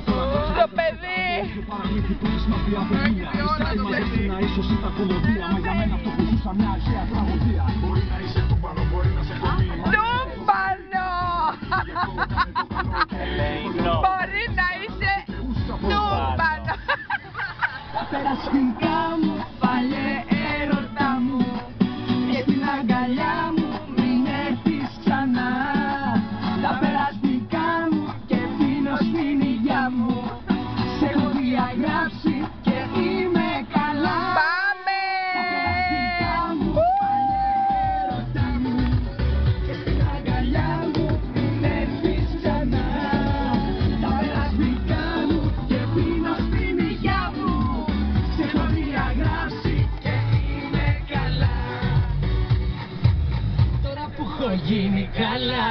Το παιδί! Τούμπανο! Μπορεί να είσαι τούμπανο! Περαστικά μου, παλιέ έρωτα μου, και την αγκαλιά μου μην έρθεις ξανά. Τα περαστικά μου και πίνω στην υγειά μου, σε έχω διαγράψει και είμαι καλά. Πάμε! Τα περαστικά μου, παλιέ έρωτα μου, και την αγκαλιά μου μην έρθεις ξανά. Τα περαστικά μου και πίνω στην υγειά μου, σε έχω διαγράψει και είμαι καλά. Τώρα που έχω γίνει καλά,